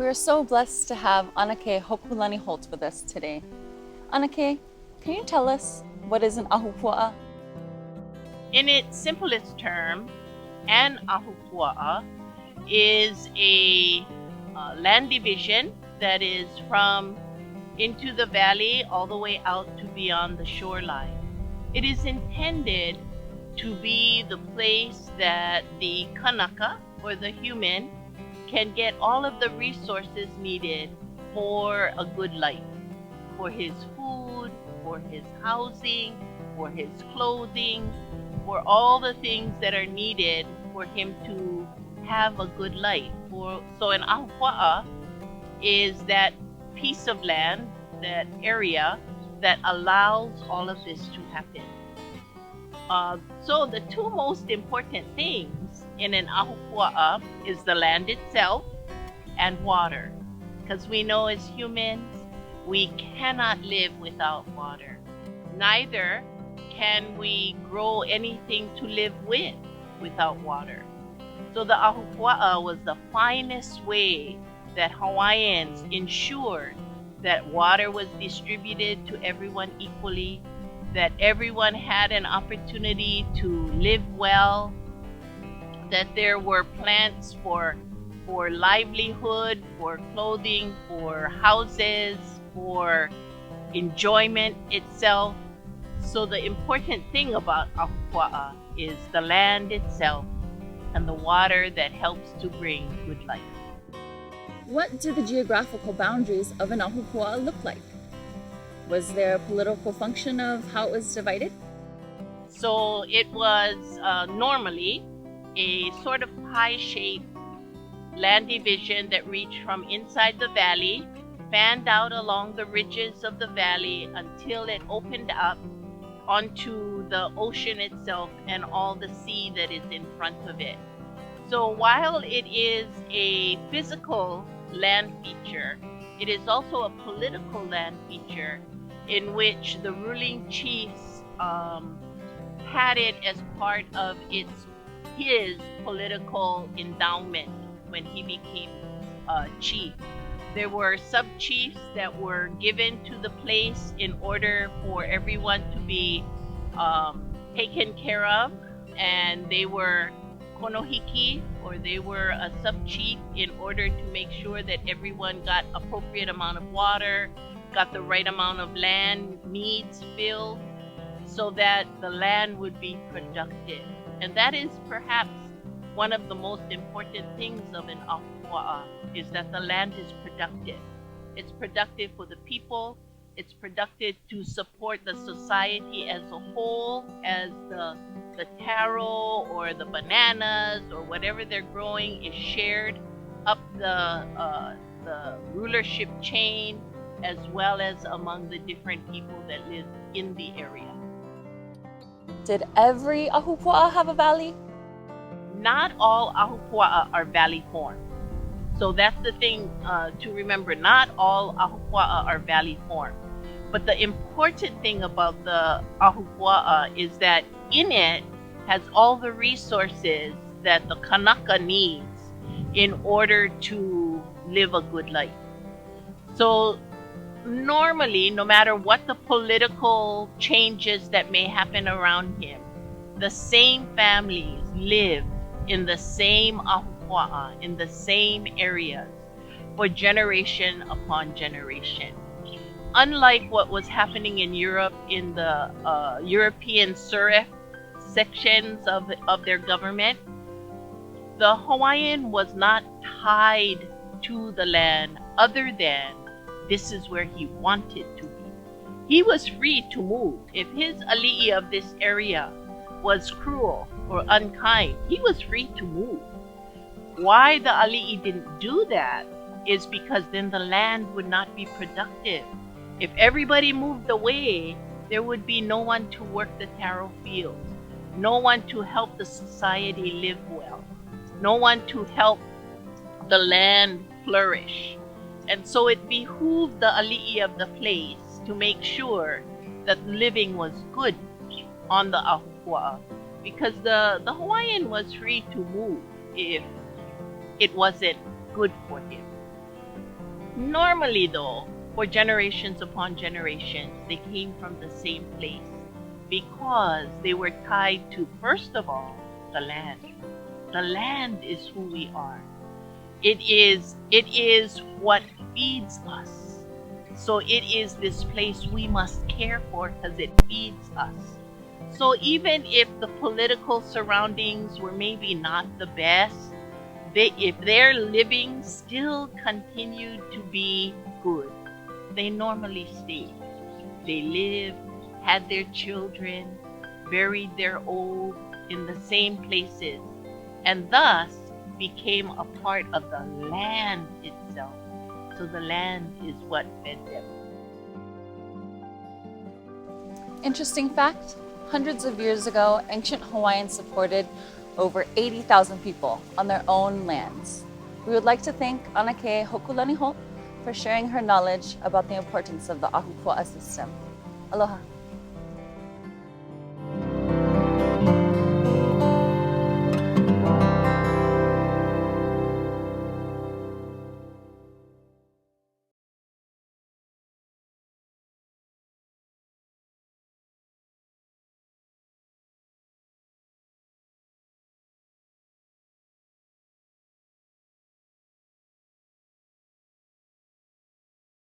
We're so blessed to have Anake Hokalani Holt with us today. Anake, can you tell us what is an Ahupuaa? In its simplest term, an Ahupuaa is a land division that is from into the valley all the way out to beyond the shoreline. It is intended to be the place that the Kanaka, or the human, can get all of the resources needed for a good life, for his food, for his housing, for his clothing, for all the things that are needed for him to have a good life. So an Ahupuaa is that piece of land, that area that allows all of this to happen. So the two most important things in an Ahupuaa is the land itself and water. Because we know as humans, we cannot live without water. Neither can we grow anything to live with without water. So the Ahupuaa was the finest way that Hawaiians ensured that water was distributed to everyone equally, that everyone had an opportunity to live well, that there were plants for livelihood, for clothing, for houses, for enjoyment itself. So the important thing about Ahupuaa is the land itself and the water that helps to bring good life. What do the geographical boundaries of an Ahupuaa look like? Was there a political function of how it was divided? So it was normally a sort of pie-shaped land division that reached from inside the valley, fanned out along the ridges of the valley until it opened up onto the ocean itself and all the sea that is in front of it. So while it is a physical land feature, it is also a political land feature in which the ruling chiefs had it as part of his political endowment when he became chief. There were sub-chiefs that were given to the place in order for everyone to be taken care of, and they were konohiki, or they were a sub-chief in order to make sure that everyone got appropriate amount of water, got the right amount of land needs filled, so that the land would be productive. And that is perhaps one of the most important things of an Ahupuaa, is that the land is productive. It's productive for the people. It's productive to support the society as a whole, as the taro or the bananas or whatever they're growing is shared up the rulership chain, as well as among the different people that live in the area. Did every Ahupuaa have a valley? Not all Ahupuaa are valley formed. So that's the thing to remember. Not all Ahupuaa are valley formed. But the important thing about the Ahupuaa is that in it has all the resources that the Kanaka needs in order to live a good life. So normally, no matter what the political changes that may happen around him, the same families live in the same Ahupuaa, in the same areas, for generation upon generation. Unlike what was happening in Europe in the European serif sections of their government, the Hawaiian was not tied to the land other than this is where he wanted to be. He was free to move. If his ali'i of this area was cruel or unkind, he was free to move. Why the ali'i didn't do that is because then the land would not be productive. If everybody moved away, there would be no one to work the taro fields, no one to help the society live well, no one to help the land flourish. And so it behooved the ali'i of the place to make sure that living was good on the Ahupuaa, because the Hawaiian was free to move if it wasn't good for him. Normally, though, for generations upon generations, they came from the same place because they were tied to, first of all, the land. The land is who we are. It is what feeds us. So it is this place we must care for because it feeds us. So even if the political surroundings were maybe not the best, if their living still continued to be good, they normally stayed. They lived, had their children, buried their old in the same places, and thus became a part of the land itself. So the land is what fed them. Interesting fact, hundreds of years ago, ancient Hawaiians supported over 80,000 people on their own lands. We would like to thank Anake Hokalani Holt for sharing her knowledge about the importance of the Ahupuaa system. Aloha.